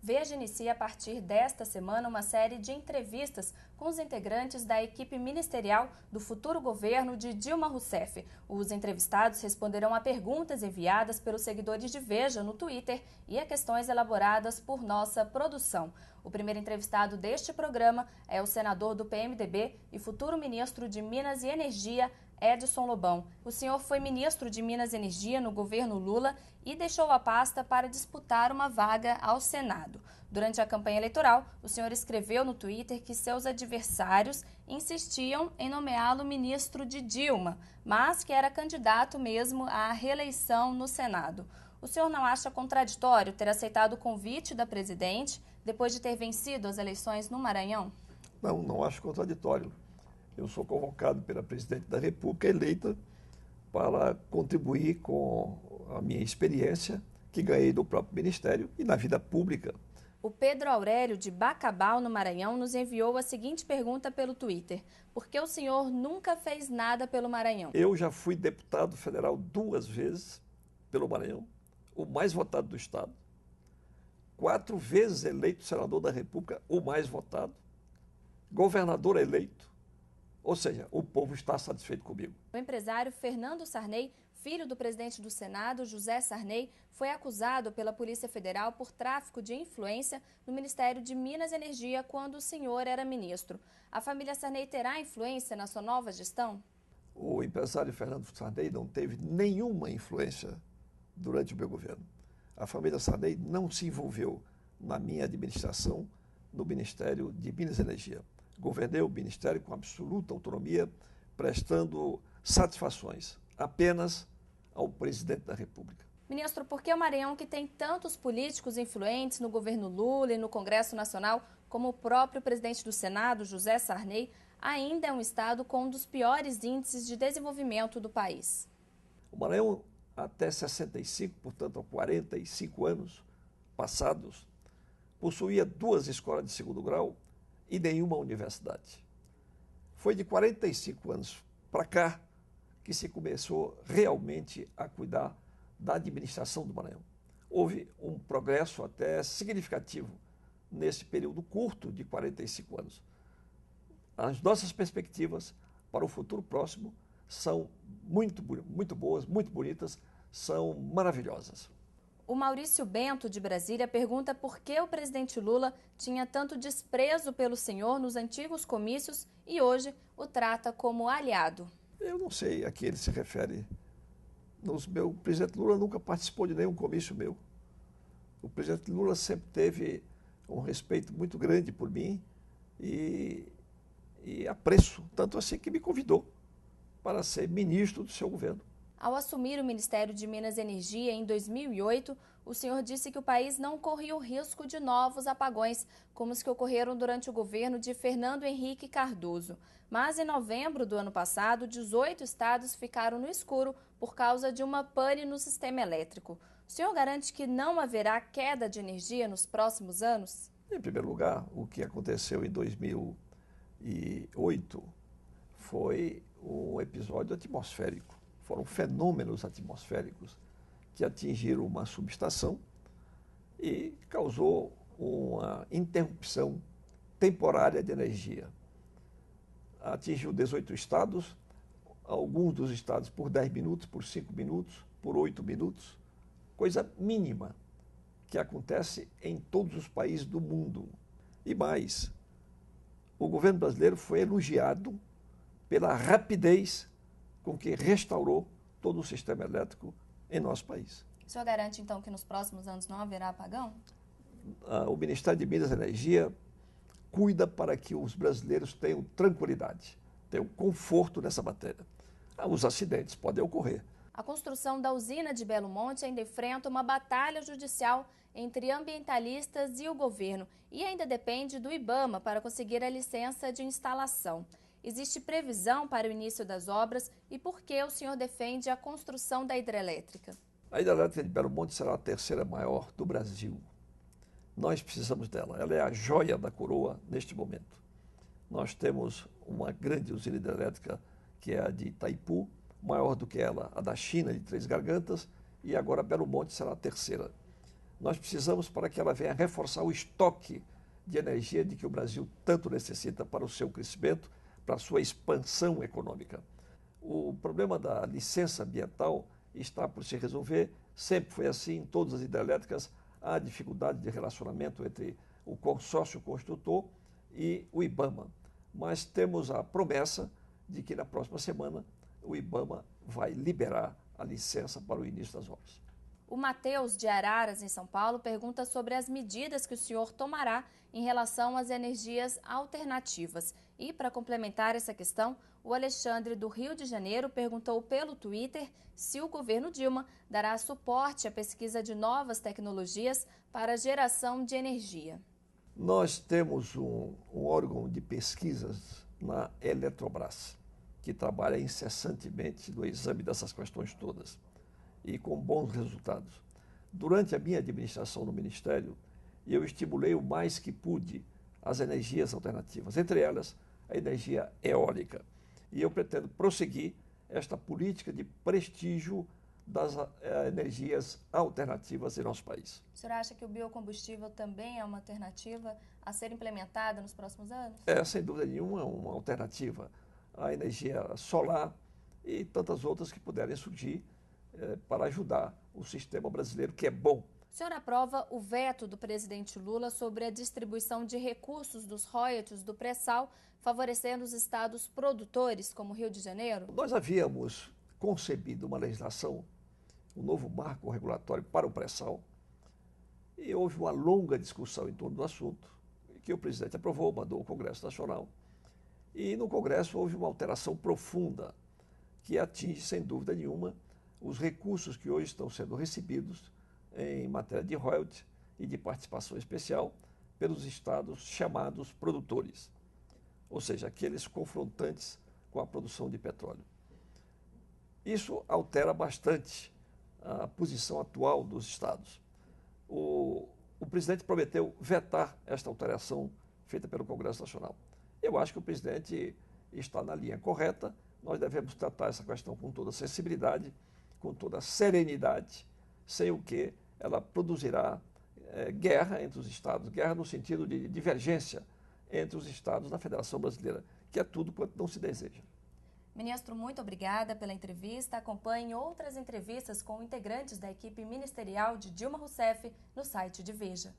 Veja inicia a partir desta semana uma série de entrevistas com os integrantes da equipe ministerial do futuro governo de Dilma Rousseff. Os entrevistados responderão a perguntas enviadas pelos seguidores de Veja no Twitter e a questões elaboradas por nossa produção. O primeiro entrevistado deste programa é o senador do PMDB e futuro ministro de Minas e Energia, Edson Lobão. O senhor foi ministro de Minas e Energia no governo Lula e deixou a pasta para disputar uma vaga ao Senado. Durante a campanha eleitoral, o senhor escreveu no Twitter que seus adversários insistiam em nomeá-lo ministro de Dilma, mas que era candidato mesmo à reeleição no Senado. O senhor não acha contraditório ter aceitado o convite da presidente depois de ter vencido as eleições no Maranhão? Não acho contraditório. Eu sou convocado pela presidente da República eleita para contribuir com a minha experiência que ganhei do próprio ministério e na vida pública. O Pedro Aurélio, de Bacabal, no Maranhão, nos enviou a seguinte pergunta pelo Twitter: por que o senhor nunca fez nada pelo Maranhão? Eu já fui deputado federal 2 vezes pelo Maranhão, o mais votado do Estado. 4 vezes eleito senador da República, o mais votado. Governador eleito. Ou seja, o povo está satisfeito comigo. O empresário Fernando Sarney, filho do presidente do Senado, José Sarney, foi acusado pela Polícia Federal por tráfico de influência no Ministério de Minas e Energia quando o senhor era ministro. A família Sarney terá influência na sua nova gestão? O empresário Fernando Sarney não teve nenhuma influência durante o meu governo. A família Sarney não se envolveu na minha administração no Ministério de Minas e Energia. Governei o Ministério com absoluta autonomia, prestando satisfações apenas ao presidente da República. Ministro, por que o Maranhão, que tem tantos políticos influentes no governo Lula e no Congresso Nacional, como o próprio presidente do Senado, José Sarney, ainda é um estado com um dos piores índices de desenvolvimento do país? O Maranhão, até 65, portanto, há 45 anos passados, possuía 2 escolas de segundo grau e nenhuma universidade. Foi de 45 anos para cá que se começou realmente a cuidar da administração do Maranhão. Houve um progresso até significativo nesse período curto de 45 anos. As nossas perspectivas para o futuro próximo são muito boas, muito bonitas, são maravilhosas. O Maurício Bento, de Brasília, pergunta por que o presidente Lula tinha tanto desprezo pelo senhor nos antigos comícios e hoje o trata como aliado. Eu não sei a que ele se refere. O presidente Lula nunca participou de nenhum comício meu. O presidente Lula sempre teve um respeito muito grande por mim e apreço, tanto assim que me convidou para ser ministro do seu governo. Ao assumir o Ministério de Minas e Energia em 2008, o senhor disse que o país não corria o risco de novos apagões, como os que ocorreram durante o governo de Fernando Henrique Cardoso. Mas em novembro do ano passado, 18 estados ficaram no escuro por causa de uma pane no sistema elétrico. O senhor garante que não haverá queda de energia nos próximos anos? Em primeiro lugar, o que aconteceu em 2008 foi um episódio atmosférico. Foram fenômenos atmosféricos que atingiram uma subestação e causou uma interrupção temporária de energia. Atingiu 18 estados, alguns dos estados por 10 minutos, por 5 minutos, por 8 minutos, coisa mínima que acontece em todos os países do mundo. E mais, o governo brasileiro foi elogiado pela rapidez com que restaurou todo o sistema elétrico em nosso país. O senhor garante, então, que nos próximos anos não haverá apagão? O Ministério de Minas e Energia cuida para que os brasileiros tenham tranquilidade, tenham conforto nessa matéria. Os acidentes podem ocorrer. A construção da usina de Belo Monte ainda enfrenta uma batalha judicial entre ambientalistas e o governo e ainda depende do IBAMA para conseguir a licença de instalação. Existe previsão para o início das obras e por que o senhor defende a construção da hidrelétrica? A hidrelétrica de Belo Monte será a 3ª maior do Brasil. Nós precisamos dela, ela é a joia da coroa neste momento. Nós temos uma grande usina hidrelétrica que é a de Itaipu, maior do que ela, a da China, de Três Gargantas, e agora Belo Monte será a 3ª. nós precisamos para que ela venha reforçar o estoque de energia de que o Brasil tanto necessita para o seu crescimento, para a sua expansão econômica. O problema da licença ambiental está por se resolver, sempre foi assim, em todas as hidrelétricas há dificuldade de relacionamento entre o consórcio construtor e o IBAMA. Mas temos a promessa de que na próxima semana o IBAMA vai liberar a licença para o início das obras. O Matheus, de Araras, em São Paulo, pergunta sobre as medidas que o senhor tomará em relação às energias alternativas. E, para complementar essa questão, o Alexandre, do Rio de Janeiro, perguntou pelo Twitter se o governo Dilma dará suporte à pesquisa de novas tecnologias para a geração de energia. Nós temos um órgão de pesquisas na Eletrobras, que trabalha incessantemente no exame dessas questões todas e com bons resultados. Durante a minha administração no Ministério, eu estimulei o mais que pude as energias alternativas, entre elas a energia eólica. E eu pretendo prosseguir esta política de prestígio das energias alternativas em nosso país. O senhor acha que o biocombustível também é uma alternativa a ser implementada nos próximos anos? É, sem dúvida nenhuma, uma alternativa à energia solar e tantas outras que puderem surgir para ajudar o sistema brasileiro, que é bom. O senhor aprova o veto do presidente Lula sobre a distribuição de recursos dos royalties do pré-sal, favorecendo os estados produtores, como o Rio de Janeiro? Nós havíamos concebido uma legislação, um novo marco regulatório para o pré-sal, e houve uma longa discussão em torno do assunto, que o presidente aprovou, mandou ao Congresso Nacional. E no Congresso houve uma alteração profunda, que atinge, sem dúvida nenhuma, os recursos que hoje estão sendo recebidos em matéria de royalties e de participação especial pelos estados chamados produtores, ou seja, aqueles confrontantes com a produção de petróleo. Isso altera bastante a posição atual dos estados. O presidente prometeu vetar esta alteração feita pelo Congresso Nacional. Eu acho que o presidente está na linha correta, nós devemos tratar essa questão com toda sensibilidade, com toda serenidade, sem o que ela produzirá guerra entre os estados, guerra no sentido de divergência entre os estados da Federação Brasileira, que é tudo quanto não se deseja. Ministro, muito obrigada pela entrevista. Acompanhe outras entrevistas com integrantes da equipe ministerial de Dilma Rousseff no site de Veja.